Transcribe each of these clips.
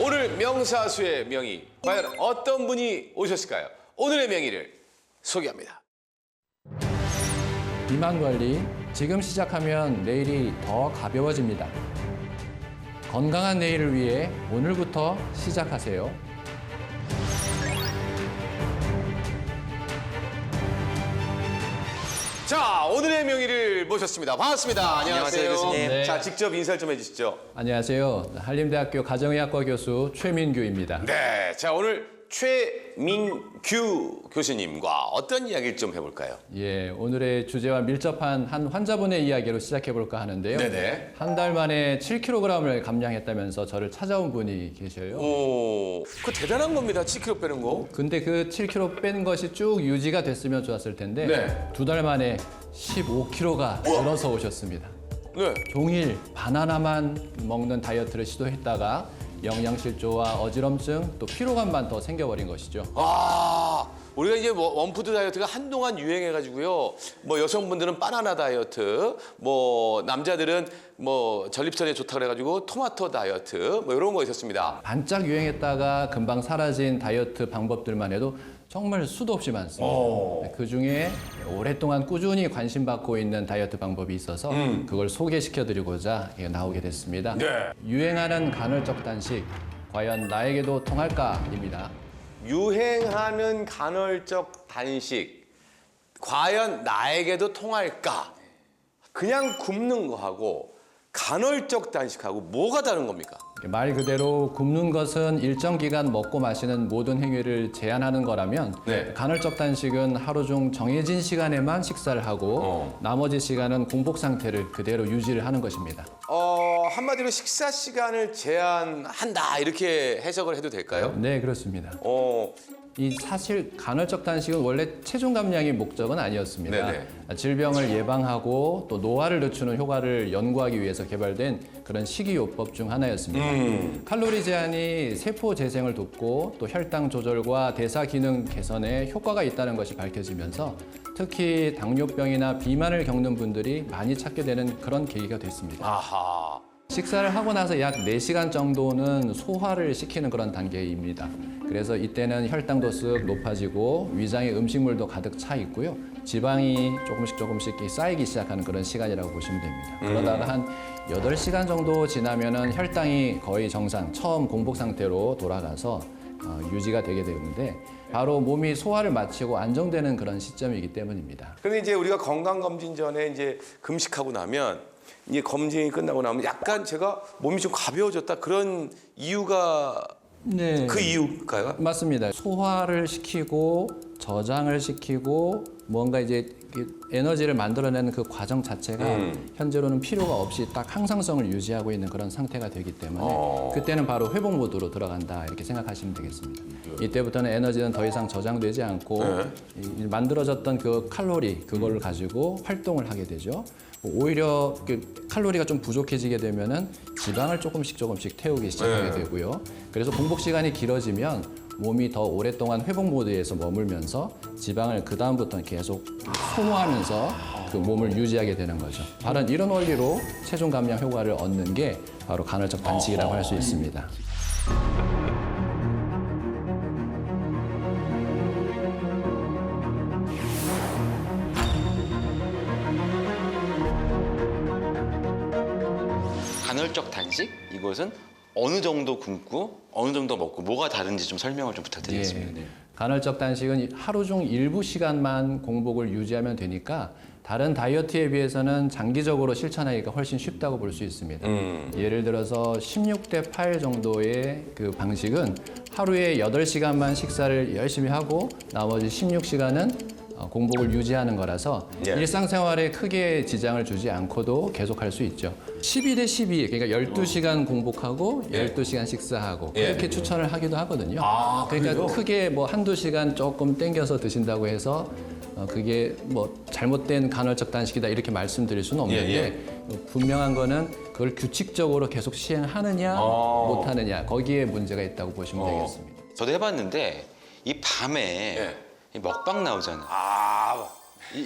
오늘 명사수의 명의, 과연 어떤 분이 오셨을까요? 오늘의 명의를 소개합니다. 비만 관리, 지금 시작하면 내일이 더 가벼워집니다. 건강한 내일을 위해 오늘부터 시작하세요. 자, 오늘의 명의를 모셨습니다. 반갑습니다. 안녕하세요. 교수님. 네. 자, 직접 인사를 좀 해주시죠. 안녕하세요. 한림대학교 가정의학과 교수 최민규입니다. 네, 자 오늘 최민규 교수님과 어떤 이야기를 좀 해볼까요? 예, 오늘의 주제와 밀접한 한 환자분의 이야기로 시작해볼까 하는데요. 네네. 한 달 만에 7kg을 감량했다면서 저를 찾아온 분이 계셔요. 오, 그 대단한 겁니다. 7kg 빼는 거. 근데 그 7kg 뺀 것이 쭉 유지가 됐으면 좋았을 텐데 네. 두 달 만에 15kg가 늘어서 오셨습니다. 네. 종일 바나나만 먹는 다이어트를 시도했다가 영양실조와 어지럼증 또 피로감만 더 생겨버린 것이죠. 아, 우리가 이제 뭐 원푸드 다이어트가 한동안 유행해가지고요. 뭐 여성분들은 바나나 다이어트, 뭐 남자들은 뭐 전립선에 좋다 그래가지고 토마토 다이어트, 뭐 이런 거 있었습니다. 반짝 유행했다가 금방 사라진 다이어트 방법들만 해도 정말 수도 없이 많습니다. 그중에 오랫동안 꾸준히 관심받고 있는 다이어트 방법이 있어서 그걸 소개시켜드리고자 나오게 됐습니다. 네. 유행하는 간헐적 단식, 과연 나에게도 통할까?입니다. 유행하는 간헐적 단식, 과연 나에게도 통할까? 그냥 굶는 거하고 간헐적 단식하고 뭐가 다른 겁니까? 말 그대로 굶는 것은 일정 기간 먹고 마시는 모든 행위를 제한하는 거라면 네. 간헐적 단식은 하루 중 정해진 시간에만 식사를 하고 나머지 시간은 공복 상태를 그대로 유지를 하는 것입니다. 한마디로 식사 시간을 제한한다 이렇게 해석을 해도 될까요? 네, 그렇습니다. 이 사실 간헐적 단식은 원래 체중 감량이 목적은 아니었습니다. 네네. 질병을 예방하고 또 노화를 늦추는 효과를 연구하기 위해서 개발된 그런 식이요법 중 하나였습니다. 칼로리 제한이 세포 재생을 돕고 또 혈당 조절과 대사 기능 개선에 효과가 있다는 것이 밝혀지면서 특히 당뇨병이나 비만을 겪는 분들이 많이 찾게 되는 그런 계기가 됐습니다. 아하. 식사를 하고 나서 약 4시간 정도는 소화를 시키는 그런 단계입니다. 그래서 이때는 혈당도 쓱 높아지고 위장에 음식물도 가득 차 있고요. 지방이 조금씩 쌓이기 시작하는 그런 시간이라고 보시면 됩니다. 그러다가 한 8시간 정도 지나면은 혈당이 거의 정상, 처음 공복 상태로 돌아가서 유지가 되게 되는데 바로 몸이 소화를 마치고 안정되는 그런 시점이기 때문입니다. 근데 이제 우리가 건강검진 전에 이제 금식하고 나면 이게 검진이 끝나고 나면 약간 제가 몸이 좀 가벼워졌다 그런 이유가 네. 그 이유일까요? 맞습니다. 소화를 시키고 저장을 시키고 뭔가 이제 에너지를 만들어내는 그 과정 자체가 현재로는 필요가 없이 딱 항상성을 유지하고 있는 그런 상태가 되기 때문에 그때는 바로 회복 모드로 들어간다 이렇게 생각하시면 되겠습니다. 이때부터는 에너지는 더 이상 저장되지 않고 이 만들어졌던 그 칼로리 그거를 가지고 활동을 하게 되죠. 오히려 그 칼로리가 좀 부족해지게 되면은 지방을 조금씩 태우기 시작하게 되고요. 그래서 공복 시간이 길어지면 몸이 더 오랫동안 회복 모드에서 머물면서 지방을 그 다음부터는 계속 소모하면서 그 몸을 유지하게 되는 거죠. 바로 이런 원리로 체중 감량 효과를 얻는 게 바로 간헐적 단식이라고 할 수 있습니다. 간헐적 단식? 이것은 어느 정도 굶고 어느 정도 먹고 뭐가 다른지 좀 설명을 좀 부탁드리겠습니다. 예. 간헐적 단식은 하루 중 일부 시간만 공복을 유지하면 되니까 다른 다이어트에 비해서는 장기적으로 실천하기가 훨씬 쉽다고 볼 수 있습니다. 예를 들어서 16대 8 정도의 그 방식은 하루에 8시간만 식사를 열심히 하고 나머지 16시간은 공복을 유지하는 거라서 예. 일상생활에 크게 지장을 주지 않고도 계속할 수 있죠. 12대 12, 그러니까 12시간 공복하고 12시간 식사하고 예. 그렇게 추천을 하기도 하거든요. 아, 그러니까 그래요? 크게 뭐 한두 시간 조금 땡겨서 드신다고 해서 그게 뭐 잘못된 간헐적 단식이다 이렇게 말씀드릴 수는 없는데 분명한 거는 그걸 규칙적으로 계속 시행하느냐 못하느냐 거기에 문제가 있다고 보시면 되겠습니다. 저도 해봤는데 이 밤에 이 먹방 나오잖아요.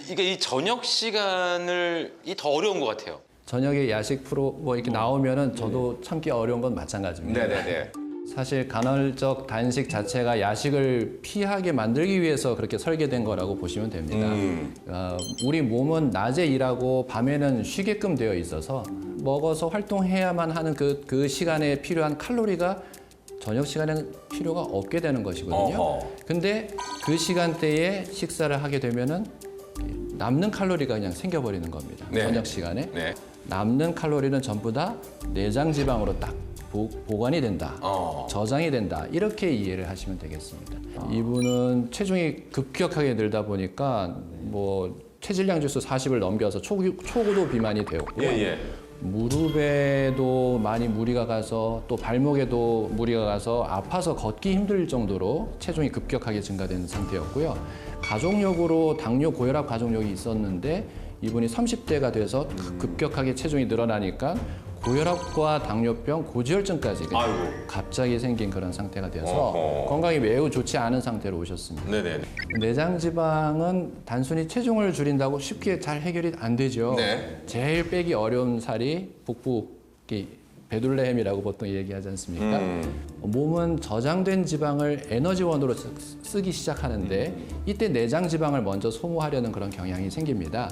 이게 이 저녁 시간을 더 어려운 것 같아요. 저녁에 야식 프로 뭐 이렇게 나오면은 저도 참기 어려운 건 마찬가지입니다. 네네네. 사실 간헐적 단식 자체가 야식을 피하게 만들기 위해서 그렇게 설계된 거라고 보시면 됩니다. 우리 몸은 낮에 일하고 밤에는 쉬게끔 되어 있어서 먹어서 활동해야만 하는 그 시간에 필요한 칼로리가 저녁 시간에는 필요가 없게 되는 것이거든요. 어허. 근데 그 시간대에 식사를 하게 되면은 남는 칼로리가 그냥 생겨버리는 겁니다. 네. 저녁 시간에. 네. 남는 칼로리는 전부 다 내장 지방으로 딱 보관이 된다. 저장이 된다. 이렇게 이해를 하시면 되겠습니다. 이분은 체중이 급격하게 늘다 보니까 뭐 체질량 지수 40을 넘겨서 초고도 비만이 되었고 예. 무릎에도 많이 무리가 가서 또 발목에도 무리가 가서 아파서 걷기 힘들 정도로 체중이 급격하게 증가된 상태였고요. 가족력으로 당뇨 고혈압 가족력이 있었는데 이분이 30대가 돼서 급격하게 체중이 늘어나니까 고혈압과 당뇨병, 고지혈증까지 아이고. 갑자기 생긴 그런 상태가 되어서 어허. 건강이 매우 좋지 않은 상태로 오셨습니다. 네네. 내장 지방은 단순히 체중을 줄인다고 쉽게 잘 해결이 안 되죠. 네. 제일 빼기 어려운 살이 북부 베둘레헴이라고 보통 얘기하지 않습니까? 몸은 저장된 지방을 에너지원으로 쓰기 시작하는데 이때 내장 지방을 먼저 소모하려는 그런 경향이 생깁니다.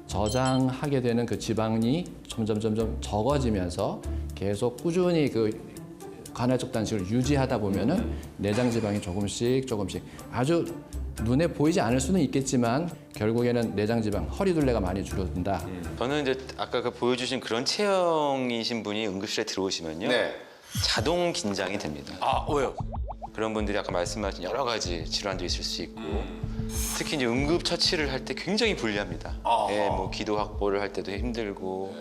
저장하게 되는 그 지방이 점점 적어지면서 계속 꾸준히 그 간헐적 단식을 유지하다 보면은 내장 지방이 조금씩 아주 눈에 보이지 않을 수는 있겠지만 결국에는 내장 지방, 허리둘레가 많이 줄어든다. 저는 이제 아까 그 보여주신 그런 체형이신 분이 응급실에 들어오시면요. 네. 자동 긴장이 됩니다. 아, 왜요? 그런 분들이 아까 말씀하신 여러 가지 질환도 있을 수 있고 특히 이제 응급 처치를 할 때 굉장히 불리합니다. 아하. 예, 뭐 기도 확보를 할 때도 힘들고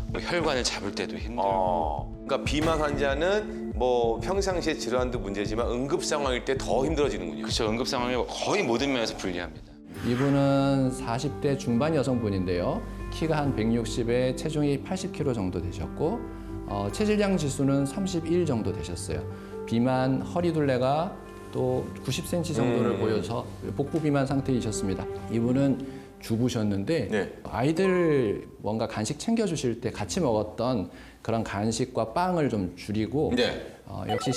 뭐 혈관을 잡을 때도 힘들고. 그러니까 비만 환자는 뭐 평상시에 질환도 문제지만 응급 상황일 때 더 힘들어지는군요. 그렇죠. 응급 상황이 거의 모든 면에서 불리합니다. 이분은 40대 중반 여성분인데요. 키가 한 160에 체중이 80kg 정도 되셨고 체질량 지수는 31 정도 되셨어요. 비만, 허리둘레가 또 90cm 정도를 보여서 복부 비만 상태이셨습니다. 이분은 주부셨는데 네. 아이들 뭔가 간식 챙겨주실 때 같이 먹었던 그런 간식과 빵을 좀 줄이고 네. 역시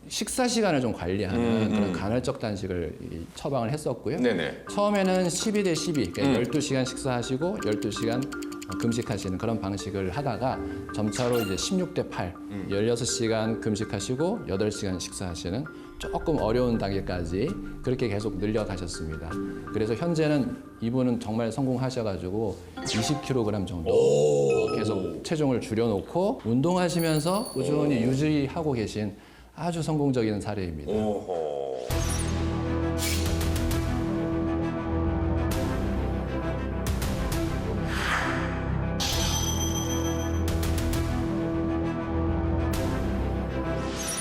식사 시간을 좀 관리하는 그런 간헐적 단식을 처방을 했었고요. 네네. 처음에는 12대 12, 그러니까 12시간 식사하시고 12시간 금식하시는 그런 방식을 하다가 점차로 이제 16대 8, 16시간 금식하시고 8시간 식사하시는 조금 어려운 단계까지 그렇게 계속 늘려가셨습니다. 그래서 현재는 이분은 정말 성공하셔가지고 20kg 정도 계속 체중을 줄여놓고 운동하시면서 꾸준히 유지하고 계신 아주 성공적인 사례입니다. 오호.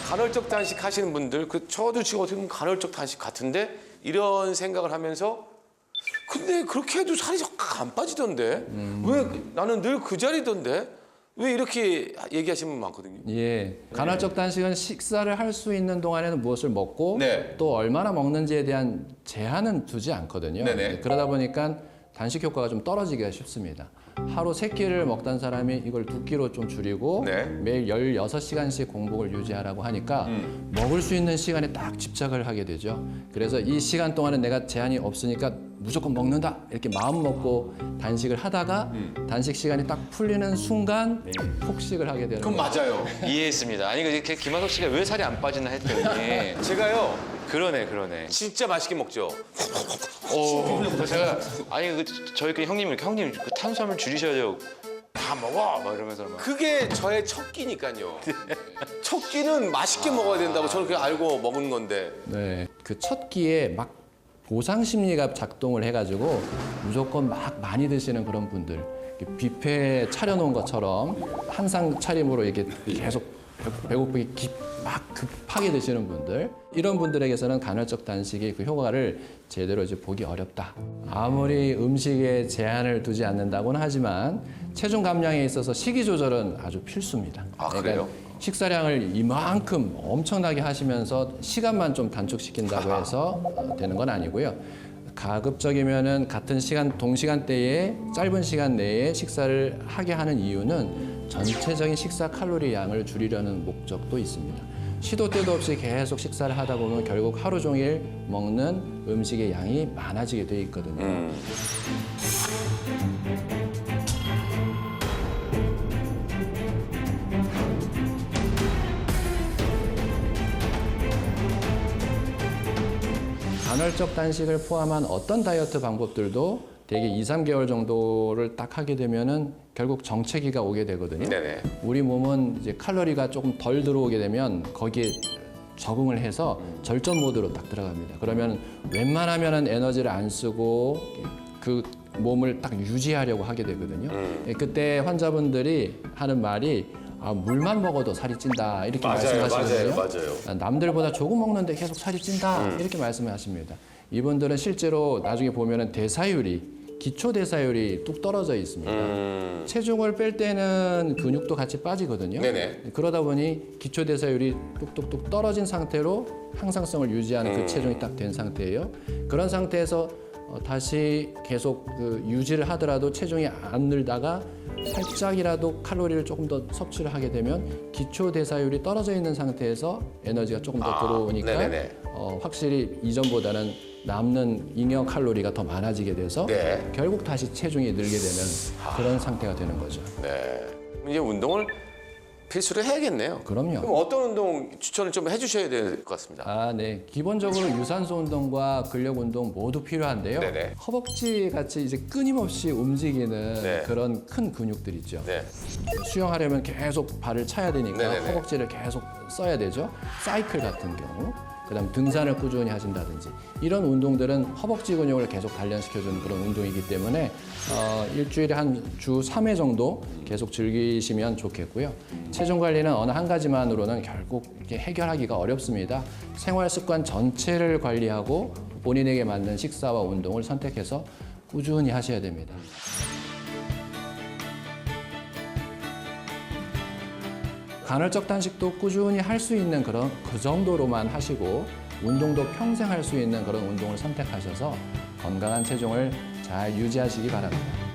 간헐적 단식 하시는 분들, 저도 지금 어떻게 보면 간헐적 단식 같은데 이런 생각을 하면서 근데 그렇게 해도 살이 확 안 빠지던데 왜 나는 늘 그 자리던데 왜 이렇게 얘기하시는 분 많거든요. 예, 간헐적 단식은 식사를 할 수 있는 동안에는 무엇을 먹고 네. 또 얼마나 먹는지에 대한 제한은 두지 않거든요. 네네. 그러다 보니까 단식 효과가 좀 떨어지기가 쉽습니다. 하루 3끼를 먹던 사람이 이걸 2끼로 좀 줄이고 네. 매일 16시간씩 공복을 유지하라고 하니까 먹을 수 있는 시간에 딱 집착을 하게 되죠. 그래서 이 시간 동안은 내가 제한이 없으니까 무조건 먹는다 이렇게 마음 먹고 단식을 하다가 단식 시간이 딱 풀리는 순간 폭식을 하게 되는 그건 거죠. 맞아요. 이해했습니다. 아니 그 김한석 씨가 왜 살이 안 빠지나 했더니 제가요 그러네. 진짜 맛있게 먹죠. 제가 아니 저희끼리 형님 이렇게 형님 그 탄수화물 줄이셔야죠. 다 먹어 막 이러면서 막. 그게 저의 첫 끼니까요. 첫 끼는 맛있게 먹어야 된다고 저는 그냥 알고 먹은 건데. 네, 그 첫 끼에 막 보상 심리가 작동을 해가지고 무조건 막 많이 드시는 그런 분들, 뷔페 차려놓은 것처럼 한 상 차림으로 이렇게 계속 배고프게 막 급하게 드시는 분들, 이런 분들에게서는 간헐적 단식이 그 효과를 제대로 이제 보기 어렵다. 아무리 음식에 제한을 두지 않는다고는 하지만 체중 감량에 있어서 식이 조절은 아주 필수입니다. 아, 그래요? 식사량을 이만큼 엄청나게 하시면서 시간만 좀 단축시킨다고 해서 되는 건 아니고요. 가급적이면은 같은 시간 동시간대에 짧은 시간 내에 식사를 하게 하는 이유는 전체적인 식사 칼로리 양을 줄이려는 목적도 있습니다. 시도 때도 없이 계속 식사를 하다 보면 결국 하루 종일 먹는 음식의 양이 많아지게 돼 있거든요. 간헐적 단식을 포함한 어떤 다이어트 방법들도 대개 2, 3개월 정도를 딱 하게 되면은 결국 정체기가 오게 되거든요. 네네. 우리 몸은 이제 칼로리가 조금 덜 들어오게 되면 거기에 적응을 해서 절전 모드로 딱 들어갑니다. 그러면 웬만하면은 에너지를 안 쓰고 그 몸을 딱 유지하려고 하게 되거든요. 그때 환자분들이 하는 말이 물만 먹어도 살이 찐다 이렇게 말씀하시거든요. 맞아요. 남들보다 조금 먹는데 계속 살이 찐다 이렇게 말씀을 하십니다. 이분들은 실제로 나중에 보면은 대사율이 기초 대사율이 뚝 떨어져 있습니다. 체중을 뺄 때는 근육도 같이 빠지거든요. 네네. 그러다 보니 기초 대사율이 뚝뚝뚝 떨어진 상태로 항상성을 유지하는 그 체중이 딱 된 상태예요. 그런 상태에서 다시 계속 그 유지를 하더라도 체중이 안 늘다가 살짝이라도 칼로리를 조금 더 섭취를 하게 되면 기초 대사율이 떨어져 있는 상태에서 에너지가 조금 더 들어오니까 네네네. 확실히 이전보다는 남는 잉여 칼로리가 더 많아지게 돼서 네. 결국 다시 체중이 늘게 되는 그런 상태가 되는 거죠. 네. 이제 운동을 필수로 해야겠네요. 그럼요. 그럼 어떤 운동 추천을 좀 해주셔야 될 것 같습니다. 네. 기본적으로 유산소 운동과 근력 운동 모두 필요한데요. 네네. 허벅지 같이 이제 끊임없이 움직이는 네. 그런 큰 근육들 있죠. 네. 수영하려면 계속 발을 차야 되니까 네네네. 허벅지를 계속 써야 되죠. 사이클 같은 경우. 그다음 등산을 꾸준히 하신다든지 이런 운동들은 허벅지 근육을 계속 단련시켜주는 그런 운동이기 때문에 일주일에 한 주 3회 정도 계속 즐기시면 좋겠고요. 체중 관리는 어느 한 가지만으로는 결국 이렇게 해결하기가 어렵습니다. 생활 습관 전체를 관리하고 본인에게 맞는 식사와 운동을 선택해서 꾸준히 하셔야 됩니다. 간헐적 단식도 꾸준히 할 수 있는 그 정도로만 하시고 운동도 평생 할 수 있는 그런 운동을 선택하셔서 건강한 체중을 잘 유지하시기 바랍니다.